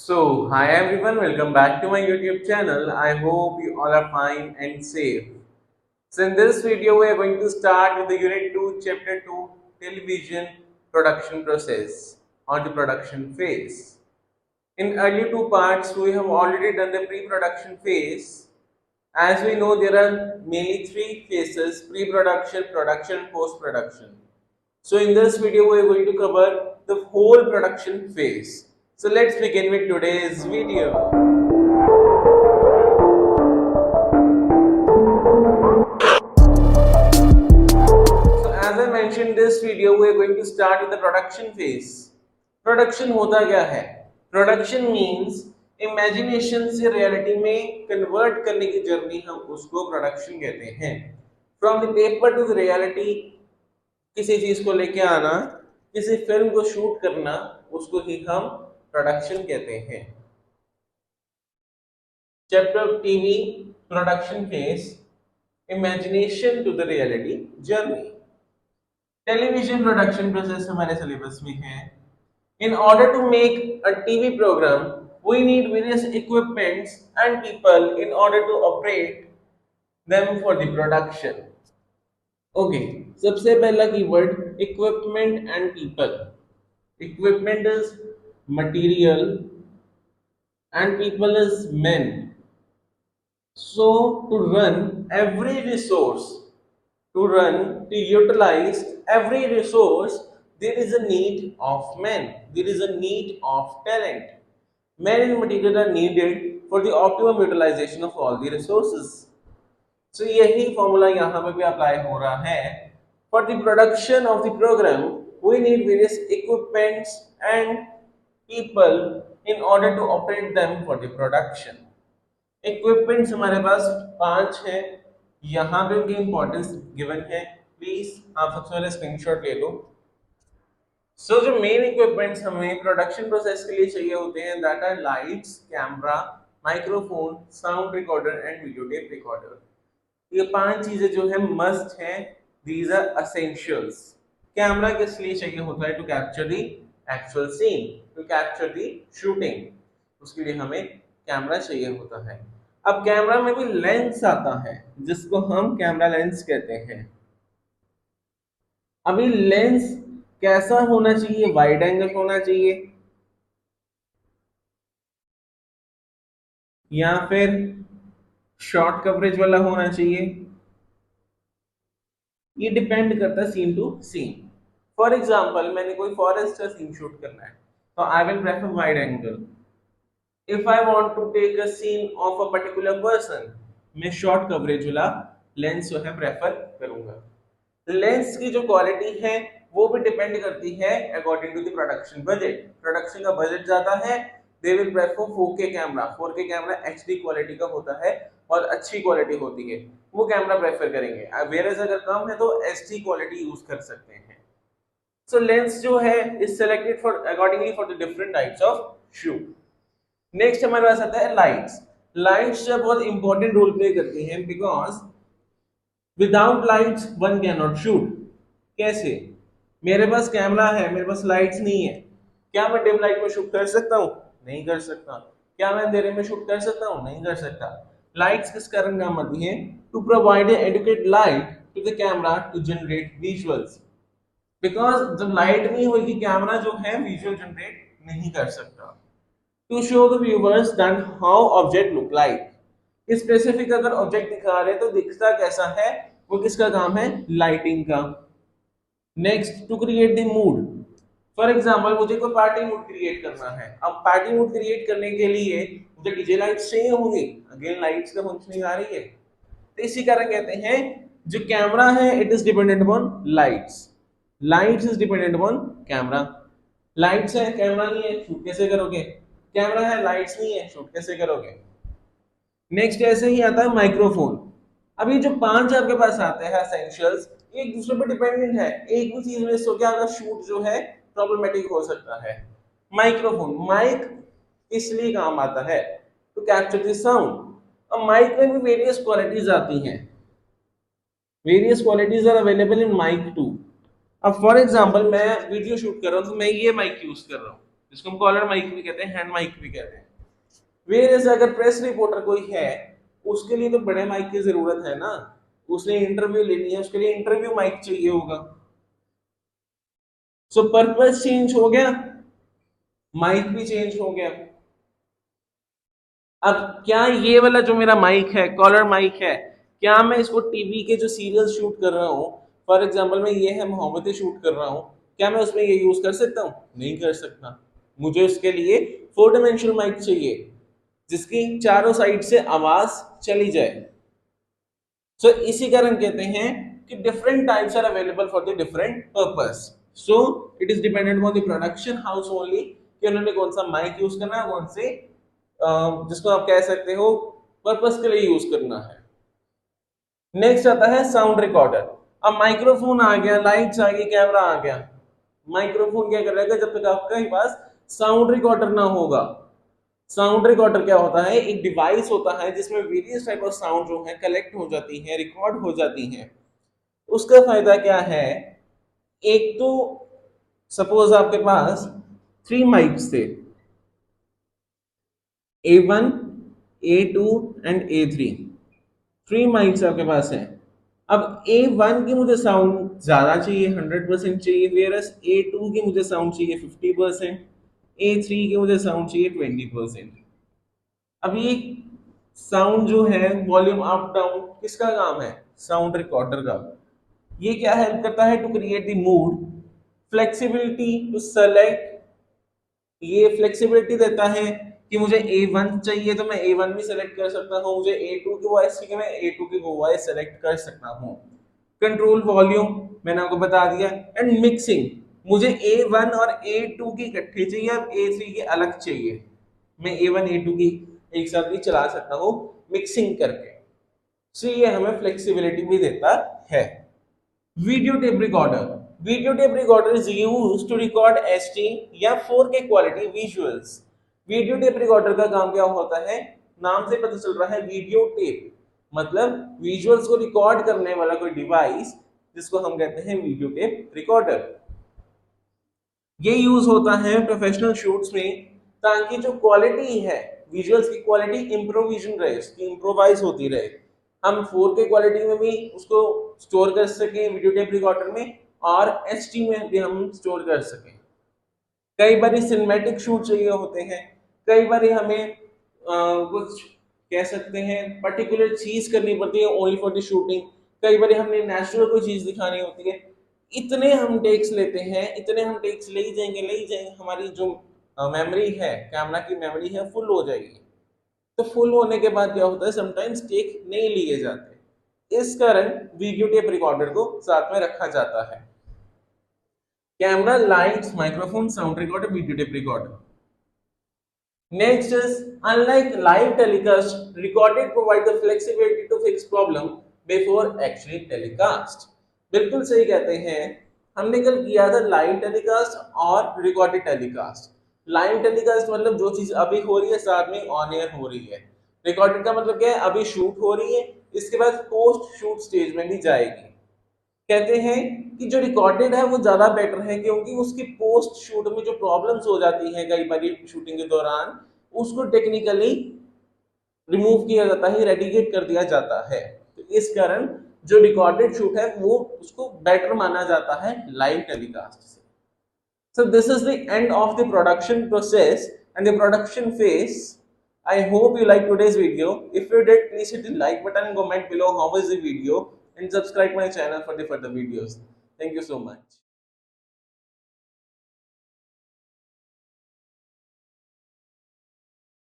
Hi everyone, welcome back to my YouTube channel. I hope you all are fine and safe. So, in this video, we are going to start with the Unit 2, Chapter 2, Television Production Process or the production phase. In early two parts, we have already done the pre-production phase. As we know, there are mainly three phases: pre-production, production, and post-production. So in this video, we are going to cover the whole production phase. So let's begin with today's video. So as I mentioned in this video, we are going to start with the production phase. Production होता क्या है? Production means imagination से reality में convert करने की journey, हम उसको production कहते हैं. From the paper to the reality, किसी चीज को लेके आना, किसी फिल्म को शूट करना, उसको ही हम प्रोडक्शन कहते हैं. Chapter TV production phase, imagination to the reality journey. Television production process हमारे सिलेबस में है. In order to make a TV programme we need various equipments and people in order to operate them for the production. Okay, सबसे पहला keyword equipment and people. Equipment is material and people is men. So to run every resource, to utilize every resource, there is a need of men, there is a need of talent. Men and material are needed for the optimum utilization of all the resources. So यही formula यहाँ पे भी apply हो रहा है. For the production of the program we need various equipments and people in order to operate them for the production. Equipments हमारे पास 5 है, यहाँ पे उनकी इंपॉर्टेंस गिवन है. प्लीज आप सबसे पहले स्क्रीनशॉट ले लो. सो जो मेन इक्विपमेंट्स हमें प्रोडक्शन प्रोसेस के लिए चाहिए होते हैं, that are lights, camera, microphone, sound recorder and video tape recorder. ये 5 चीजें जो है मस्ट हैं. These are essentials. कैमरा किस लिए चाहिए होता है? To capture the actual scene, to capture the shooting. उसके लिए हमें कैमरा चाहिए होता है. अब कैमरा में भी लेंस आता है जिसको हम कैमरा लेंस कहते हैं. अभी लेंस कैसा होना चाहिए? वाइड एंगल होना चाहिए या फिर शॉर्ट कवरेज वाला होना चाहिए? ये डिपेंड करता है scene to scene. For example, मैंने कोई फॉरेस्ट का सीन शूट करना है तो I will prefer wide angle. If I want to take a scene of a particular person, मैं शॉर्ट कवरेज वाला लेंस जो है प्रेफर करूंगा. लेंस की जो क्वालिटी है वो भी डिपेंड करती है according to the production budget. Production का बजट ज्यादा है, they will prefer 4K camera. 4K camera HD quality का होता है और अच्छी क्वालिटी होती है, वो कैमरा प्रेफर करेंगे. वेयरएज अगर कम है तो SD क्वालिटी यूज कर सकते हैं. सो लेंस जो है is selected for accordingly for the different types of shoot. Next हमारे पास आता है लाइट्स. लाइट्स जो बहुत इंपॉर्टेंट रोल प्ले करती हैं because without lights one can not shoot. कैसे? मेरे पास कैमरा है, मेरे पास लाइट्स नहीं है, क्या मैं डिम लाइट में शूट कर सकता हूँ? नहीं कर सकता. क्या मैं अंधेरे में शूट कर सकता हूँ? नहीं कर सकता. लाइट्स किस कारण काम आती हैं? To provide adequate light to the camera to generate visuals. Because जब लाइट नहीं होगी कैमरा जो है विजुअल जनरेट नहीं कर सकता. To show the viewers that how object look like. Specific अगर ऑब्जेक्ट दिखा रहे तो दिखता कैसा है, वो किसका काम है? लाइटिंग का. Next, to create the mood. For example, मुझे कोई पार्टी मूड क्रिएट करना है. अब पार्टी मूड क्रिएट करने के लिए मुझे डीजे लाइट्स चाहिए होंगी. अगेन लाइट्स का फंक्शनिंग आ रही है. तो इसी कारण कहते हैं जो कैमरा है it is dependent upon lights. Lights is dependent upon camera. Lights है, कैमरा नहीं है, शूट कैसे करोगे? कैमरा है, लाइट्स नहीं है, शूट कैसे करोगे? नेक्स्ट ऐसे ही आता है माइक्रोफोन. अभी जो 5 आपके पास आते हैं एसेंशियल्स, एक दूसरे पर डिपेंडेंट है. एक भी चीज मिस हो गया अगर शूट जो है प्रॉब्लमेटिक हो सकता है. माइक्रोफोन, माइक इसलिए काम आता है टू कैप्चर द साउंड. अब माइक में भी वेरियस क्वालिटीज आती हैं. Various qualities are available in mic too. अब फॉर एग्जांपल मैं वीडियो शूट कर रहा हूँ तो मैं ये माइक यूज कर रहा हूँ. जिसको हम कॉलर माइक भी कहते हैं, हैंड माइक भी कहते हैं। वेयर अगर प्रेस रिपोर्टर कोई है, उसके लिए तो बड़े माइक की जरूरत है ना, उसने इंटरव्यू लेनी है, उसके लिए इंटरव्यू माइक चाहिए होगा। सो पर्पस चेंज हो गया, माइक भी चेंज हो गया। अब क्या ये वाला जो मेरा माइक है, कॉलर माइक है, क्या मैं इसको टीवी के जो सीरियल शूट कर रहा हूँ, फॉर एग्जांपल मैं ये है मोहब्बतें शूट कर रहा हूँ, क्या मैं उसमें ये यूज कर सकता हूँ? नहीं कर सकता। मुझे उसके लिए 4 डायमेंशनल माइक चाहिए जिसकी चारों साइड से आवाज चली जाए। सो इसी कारण कहते हैं कि different types are available for the different purpose. So it is dependent on the production house only कि उन्होंने कौन सा माइक यूज करना है, कौन से जिसको आप कह सकते हो पर्पस के लिए यूज करना है। नेक्स्ट आता है साउंड रिकॉर्डर। अब माइक्रोफोन आ गया, लाइट्स आ गई, कैमरा आ गया, माइक्रोफोन क्या करेगा जब तक आपके पास साउंड रिकॉर्डर ना होगा। साउंड रिकॉर्डर क्या होता है? एक डिवाइस होता है जिसमें वेरियस टाइप ऑफ साउंड जो है कलेक्ट हो जाती है, रिकॉर्ड हो जाती है। उसका फायदा क्या है? एक तो सपोज आपके पास 3 माइक्स थे, A1, A2 and A3, 3 mics आपके पास है। अब A1 की मुझे साउंड ज्यादा चाहिए, 100% चाहिए, वेरस A2 की मुझे साउंड चाहिए 50%, A3 की मुझे साउंड चाहिए 20%। अब ये साउंड जो है वॉल्यूम अप डाउन किसका काम है? साउंड रिकॉर्डर का। ये क्या हेल्प करता है? To create the mood, flexibility to select, ये फ्लेक्सिबिलिटी देता है कि मुझे A1 चाहिए तो मैं A1 भी सेलेक्ट कर सकता हूँ, मुझे A2 की वॉइस चाहिए मैं A2 की वॉइस सेलेक्ट कर सकता हूँ। कंट्रोल वॉल्यूम मैंने आपको बता दिया। एंड मिक्सिंग, मुझे A1 और A2 की इकट्ठी चाहिए और A3 की अलग चाहिए, मैं A1 A2 की एक साथ भी चला सकता हूँ मिक्सिंग करके। सो ये हमें फ्लेक्सिबिलिटी भी देता है। Video tape recorder, video tape recorder is used to record HD या 4K quality visuals. Video tape recorder का काम क्या होता है? नाम से पता चल रहा है वीडियो टेप, मतलब विजुअल्स को रिकॉर्ड करने वाला कोई डिवाइस जिसको हम कहते हैं वीडियो टेप रिकॉर्डर। ये यूज होता है प्रोफेशनल शूट्स में ताकि जो क्वालिटी है विजुअल्स की क्वालिटी इम्प्रोविजन रहे, उसकी इम्प्रोवाइज होती रहे। हम 4K क्वालिटी में भी उसको स्टोर कर सकें वीडियो टेप रिकॉर्डर में, और HD में भी हम स्टोर कर सकें। कई बार सिनेमैटिक शूट चाहिए होते हैं, कई बार हमें कुछ कह सकते हैं पर्टिकुलर चीज करनी पड़ती है ओनली फॉर द शूटिंग, कई बार हमने नेचुरल कोई चीज दिखानी होती है। इतने हम टेक्स लेते हैं, इतने हम टेक्स ले ही जाएंगे, हमारी जो मेमोरी है, कैमरा की मेमोरी है, फुल हो जाएगी। तो फुल होने के बाद क्या होता है, समटाइम्स टेक नहीं लिए जाते, इस कारण वीडियो टेप रिकॉर्डर को साथ में रखा जाता है। Camera, lights, microphone, sound recorder, video tape recorder. Next is, unlike live telecast, recorded provide the flexibility to fix problem before actually telecast। बिल्कुल सही कहते हैं। हमने कल किया था लाइव टेलीकास्ट और रिकॉर्डेड टेलीकास्ट। लाइव टेलीकास्ट मतलब जो चीज अभी हो रही है साथ में ऑन एयर हो रही है। रिकॉर्डेड का मतलब क्या है? अभी शूट हो रही है, इसके बाद पोस्ट शूट स्टेज में भी जाएगी। कहते हैं कि जो रिकॉर्डेड है वो ज्यादा बेटर है क्योंकि उसकी पोस्ट शूट में जो प्रॉब्लम्स हो जाती हैं कई बार शूटिंग के दौरान, उसको टेक्निकली रिमूव किया जाता है, रेडिकेट कर दिया जाता है। तो इस कारण जो रिकॉर्डेड शूट है वो उसको बेटर माना जाता है लाइव टेलीकास्ट से। So this is the end of the production process and the production phase. I hope you liked today's video. If you did, please hit the like button and comment below how was the video and subscribe my channel for the further videos. Thank you so much.